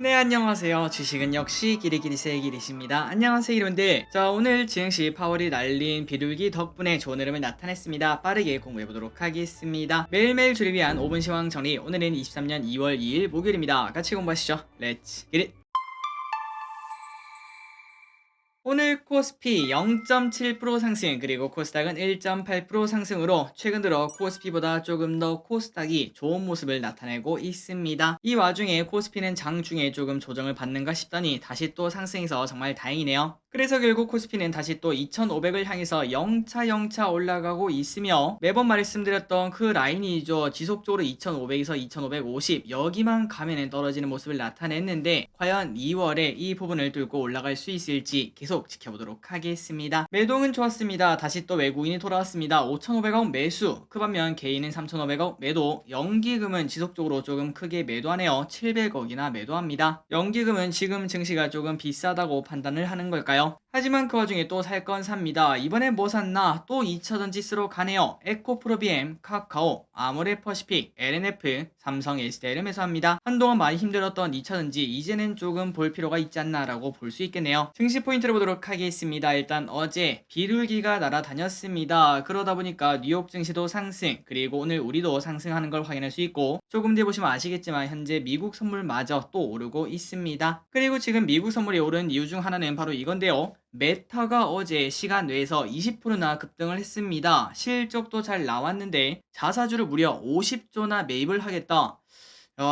네, 안녕하세요. 주식은 역시 길이길이 세길이십니다. 안녕하세요, 여러분들. 자, 오늘 증시 파월이 날린 비둘기 덕분에 좋은 흐름을 나타냈습니다. 빠르게 공부해보도록 하겠습니다. 매일매일 주를 위한 5분 시황 정리. 오늘은 23년 2월 2일 목요일입니다. 같이 공부하시죠. 렛츠 기릿! 오늘 코스피 0.7% 상승, 그리고 코스닥은 1.8% 상승으로 최근 들어 코스피보다 조금 더 코스닥이 좋은 모습을 나타내고 있습니다. 이 와중에 코스피는 장중에 조금 조정을 받는가 싶더니 다시 또 상승해서 정말 다행이네요. 그래서 결국 코스피는 다시 또 2500을 향해서 영차 올라가고 있으며, 매번 말씀드렸던 그 라인이죠. 지속적으로 2500에서 2550 여기만 가면은 떨어지는 모습을 나타냈는데, 과연 2월에 이 부분을 뚫고 올라갈 수 있을지 계속 지켜보도록 하겠습니다. 매동은 좋았습니다. 다시 또 외국인이 돌아왔습니다. 5500억 매수, 그 반면 개인은 3500억 매도, 연기금은 지속적으로 조금 크게 매도하네요. 700억이나 매도합니다. 연기금은 지금 증시가 조금 비싸다고 판단을 하는 걸까요? 하지만 그 와중에 또 살 건 삽니다. 이번에 뭐 샀나? 또 2차전 지수로 가네요. 에코프로비엠, 카카오, 아모레퍼시픽, LNF, 삼성 SDI를 매수합니다. 한동안 많이 힘들었던 2차전지 이제는 조금 볼 필요가 있지 않나 라고 볼 수 있겠네요. 증시 포인트를 보도록 하겠습니다. 일단 어제 비둘기가 날아다녔습니다. 그러다 보니까 뉴욕 증시도 상승, 그리고 오늘 우리도 상승하는 걸 확인할 수 있고, 조금 뒤에 보시면 아시겠지만 현재 미국 선물마저 또 오르고 있습니다. 그리고 지금 미국 선물이 오른 이유 중 하나는 바로 이건데요. 메타가 어제 시간 내에서 20%나 급등을 했습니다. 실적도 잘 나왔는데 자사주를 무려 50조나 매입을 하겠다.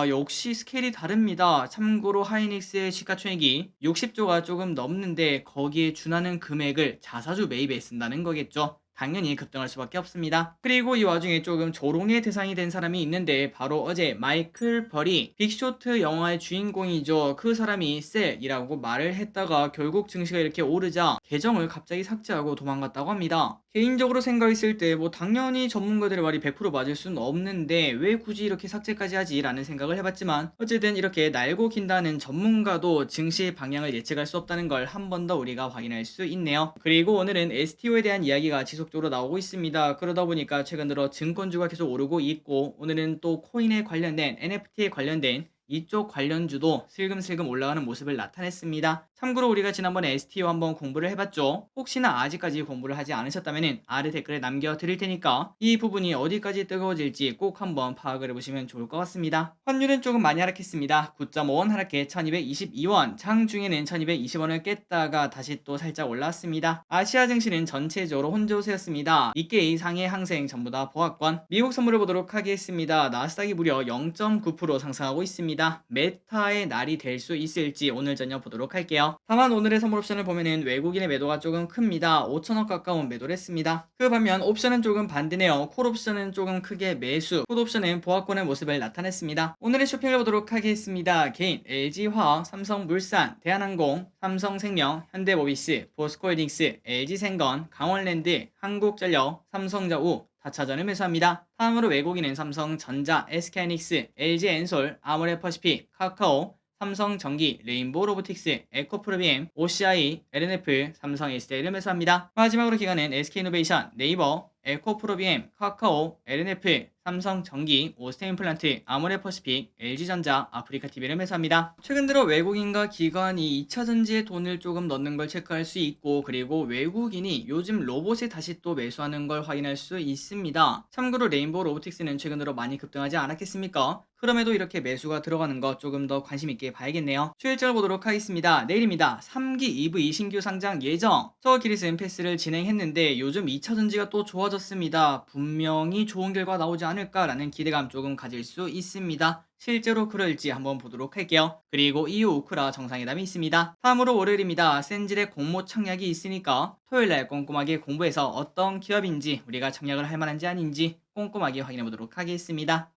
역시 스케일이 다릅니다. 참고로 하이닉스의 시가총액이 60조가 조금 넘는데 거기에 준하는 금액을 자사주 매입에 쓴다는 거겠죠. 당연히 급등할 수밖에 없습니다. 그리고 이 와중에 조금 조롱의 대상이 된 사람이 있는데, 바로 어제 마이클 벌이 빅쇼트 영화의 주인공이죠. 그 사람이 셀이라고 말을 했다가 결국 증시가 이렇게 오르자 계정을 갑자기 삭제하고 도망갔다고 합니다. 개인적으로 생각했을 때 뭐 당연히 전문가들의 말이 100% 맞을 수는 없는데 왜 굳이 이렇게 삭제까지 하지? 라는 생각을 해봤지만, 어쨌든 이렇게 날고 긴다는 전문가도 증시의 방향을 예측할 수 없다는 걸 한 번 더 우리가 확인할 수 있네요. 그리고 오늘은 STO에 대한 이야기가 지속적으로 나오고 있습니다. 그러다 보니까 최근 들어 증권주가 계속 오르고 있고, 오늘은 또 코인에 관련된, NFT에 관련된 이쪽 관련주도 슬금슬금 올라가는 모습을 나타냈습니다. 참고로 우리가 지난번에 STO 한번 공부를 해봤죠. 혹시나 아직까지 공부를 하지 않으셨다면 아래 댓글에 남겨드릴 테니까 이 부분이 어디까지 뜨거워질지 꼭 한번 파악을 해보시면 좋을 것 같습니다. 환율은 조금 많이 하락했습니다. 9.5원 하락해 1222원, 장중에는 1220원을 깼다가 다시 또 살짝 올랐습니다. 아시아 증시는 전체적으로 혼조세였습니다. 니케이, 상해, 항생 전부 다 보합권. 미국 선물을 보도록 하겠습니다. 나스닥이 무려 0.9% 상승하고 있습니다. 메타의 날이 될 수 있을지 오늘 저녁 보도록 할게요. 다만 오늘의 선물 옵션을 보면은 외국인의 매도가 조금 큽니다. 5천억 가까운 매도를 했습니다. 그 반면 옵션은 조금 반대네요. 콜 옵션은 조금 크게 매수, 풋 옵션은 보합권의 모습을 나타냈습니다. 오늘의 쇼핑을 보도록 하겠습니다. 개인 LG화학, 삼성물산, 대한항공, 삼성생명, 현대모비스, 포스코홀딩스, LG생건, 강원랜드, 한국전력, 삼성자우, 4차전을 매수합니다. 다음으로 외국인은 삼성전자, SK하이닉스, LG엔솔, 아모레퍼시픽, 카카오, 삼성전기, 레인보우 로보틱스, 에코프로비엠, OCI, LNF, 삼성 SDI를 매수합니다. 마지막으로 기관은 SK이노베이션, 네이버, 에코프로비엠, 카카오, LNF, 삼성전기, 오스테인플란트, 아모레퍼시픽, LG전자, 아프리카TV를 매수합니다. 최근 들어 외국인과 기관이 2차전지에 돈을 조금 넣는 걸 체크할 수 있고, 그리고 외국인이 요즘 로봇에 다시 또 매수하는 걸 확인할 수 있습니다. 참고로 레인보우 로보틱스는 최근 들어 많이 급등하지 않았겠습니까? 그럼에도 이렇게 매수가 들어가는 거 조금 더 관심 있게 봐야겠네요. 수일장을 보도록 하겠습니다. 내일입니다. 3기 EV 신규 상장 예정. 저 기리슨 패스를 진행했는데 요즘 2차전지가 또 좋아졌습니다. 분명히 좋은 결과 나오지 않을까라는 기대감 조금 가질 수 있습니다. 실제로 그럴지 한번 보도록 할게요. 그리고 EU 우크라 정상회담이 있습니다. 다음으로 월요일입니다. 센질의 공모 청약이 있으니까 토요일날 꼼꼼하게 공부해서 어떤 기업인지, 우리가 청약을 할 만한지 아닌지 꼼꼼하게 확인해 보도록 하겠습니다.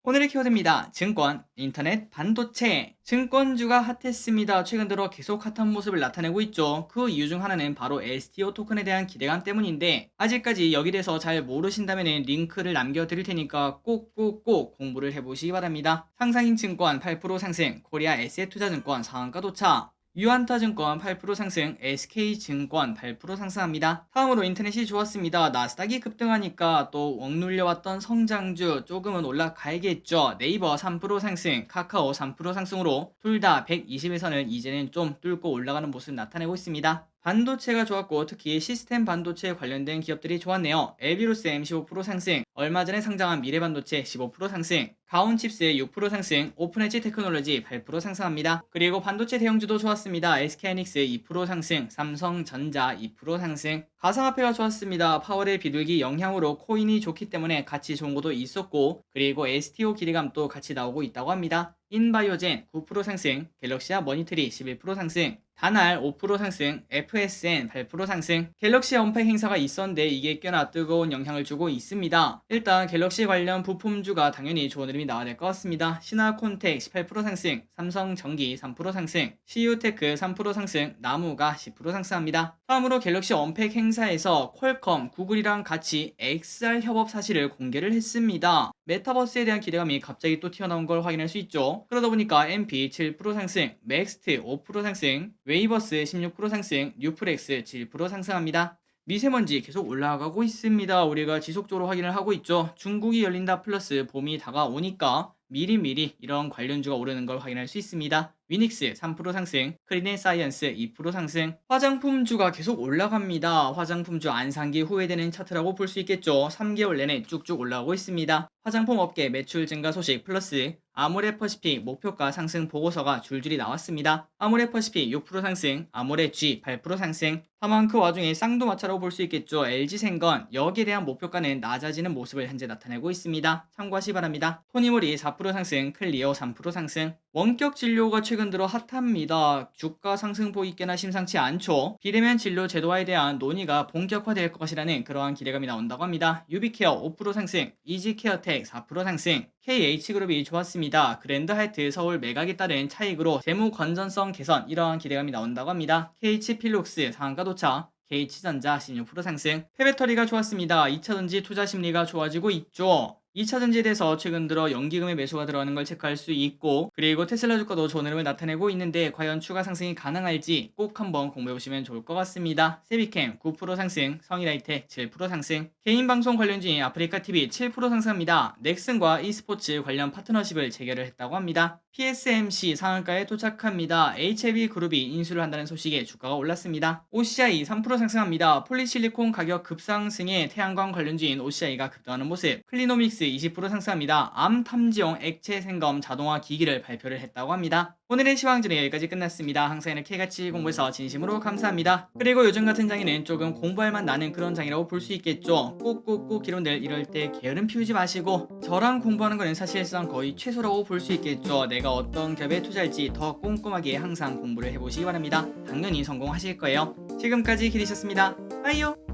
오늘의 키워드입니다. 증권, 인터넷, 반도체. 증권주가 핫했습니다. 최근 들어 계속 핫한 모습을 나타내고 있죠. 그 이유 중 하나는 바로 STO 토큰에 대한 기대감 때문인데, 아직까지 여기 대해서 잘 모르신다면 링크를 남겨드릴 테니까 꼭꼭꼭 공부를 해보시기 바랍니다. 상상인증권 8% 상승, 코리아 에셋투자증권 상한가 도착. 유한타증권 8% 상승, SK증권 8% 상승합니다. 다음으로 인터넷이 좋았습니다. 나스닥이 급등하니까 또 억눌려왔던 성장주 조금은 올라가야겠죠. 네이버 3% 상승, 카카오 3% 상승으로 둘 다 120일선을 이제는 좀 뚫고 올라가는 모습 나타내고 있습니다. 반도체가 좋았고 특히 시스템 반도체 관련된 기업들이 좋았네요. 엘비로셈 15% 상승, 얼마 전에 상장한 미래반도체 15% 상승, 가온칩스 6% 상승, 오픈엣지 테크놀로지 8% 상승합니다. 그리고 반도체 대형주도 좋았습니다. SK하이닉스 2% 상승, 삼성전자 2% 상승. 가상화폐가 좋았습니다. 파월의 비둘기 영향으로 코인이 좋기 때문에 같이 좋은 것도 있었고, 그리고 STO 기대감도 같이 나오고 있다고 합니다. 인바이오젠 9% 상승, 갤럭시아 머니터리 11% 상승, 다날 5% 상승, FSN 8% 상승. 갤럭시 언팩 행사가 있었는데 이게 꽤나 뜨거운 영향을 주고 있습니다. 일단 갤럭시 관련 부품주가 당연히 좋은 흐름이 나와야 될 것 같습니다. 신화콘텍 18% 상승, 삼성전기 3% 상승, CU테크 3% 상승, 나무가 10% 상승합니다. 다음으로 갤럭시 언팩 행사에서 퀄컴, 구글이랑 같이 XR 협업 사실을 공개를 했습니다. 메타버스에 대한 기대감이 갑자기 또 튀어나온 걸 확인할 수 있죠. 그러다 보니까 MP 7% 상승, 맥스트 5% 상승, 웨이버스 16% 상승, 뉴프렉스 7% 상승합니다. 미세먼지 계속 올라가고 있습니다. 우리가 지속적으로 확인을 하고 있죠. 중국이 열린다 플러스 봄이 다가오니까 미리미리 이런 관련주가 오르는 걸 확인할 수 있습니다. 위닉스 3% 상승, 크리네사이언스 2% 상승. 화장품주가 계속 올라갑니다. 화장품주 안상기 후회되는 차트라고 볼 수 있겠죠. 3개월 내내 쭉쭉 올라오고 있습니다. 화장품 업계 매출 증가 소식 플러스 아모레퍼시픽 목표가 상승 보고서가 줄줄이 나왔습니다. 아모레퍼시픽 6% 상승, 아모레G 8% 상승. 다만 그 와중에 쌍두마차라고 볼 수 있겠죠. LG생건 여기에 대한 목표가는 낮아지는 모습을 현재 나타내고 있습니다. 참고하시 기 바랍니다. 토니모리 4% 상승, 클리오 3% 상승. 원격 진료가 최근 들어 핫합니다. 주가 상승폭이 꽤나 심상치 않죠. 비대면 진료 제도화에 대한 논의가 본격화될 것이라는 그러한 기대감이 나온다고 합니다. 유비케어 5% 상승, 이지케어텍 4% 상승, KH그룹이 좋았습니다. 그랜드하이트 서울 매각에 따른 차익으로 재무 건전성 개선 이러한 기대감이 나온다고 합니다. KH필룩스 상한가 도착, KH전자 16% 상승. 폐배터리가 좋았습니다. 2차전지 투자 심리가 좋아지고 있죠. 2차전지에 대해서 최근 들어 연기금의 매수가 들어가는 걸 체크할 수 있고, 그리고 테슬라 주가도 좋은 흐름을 나타내고 있는데 과연 추가 상승이 가능할지 꼭 한번 공부해보시면 좋을 것 같습니다. 세비캠 9% 상승, 성일하이텍 7% 상승. 개인방송 관련주인 아프리카TV 7% 상승합니다. 넥슨과 e스포츠 관련 파트너십을 재결을 했다고 합니다. PSMC 상한가에 도착합니다. HLB그룹이 인수를 한다는 소식에 주가가 올랐습니다. OCI 3% 상승합니다. 폴리실리콘 가격 급상승에 태양광 관련주인 OCI가 급등하는 모습. 클리노믹스 20% 상승합니다. 암 탐지용 액체 생검 자동화 기기를 발표를 했다고 합니다. 오늘의 시황전이 여기까지 끝났습니다. 항상 이렇게 같이 공부해서 진심으로 감사합니다. 그리고 요즘 같은 장에는 조금 공부할 만 나는 그런 장이라고 볼 수 있겠죠. 꼭꼭꼭 기론들 이럴 때 게으름 피우지 마시고, 저랑 공부하는 거는 사실상 거의 최소라고 볼 수 있겠죠. 내가 어떤 기업에 투자할지 더 꼼꼼하게 항상 공부를 해보시기 바랍니다. 당연히 성공하실 거예요. 지금까지 기리셨습니다. 빠이요.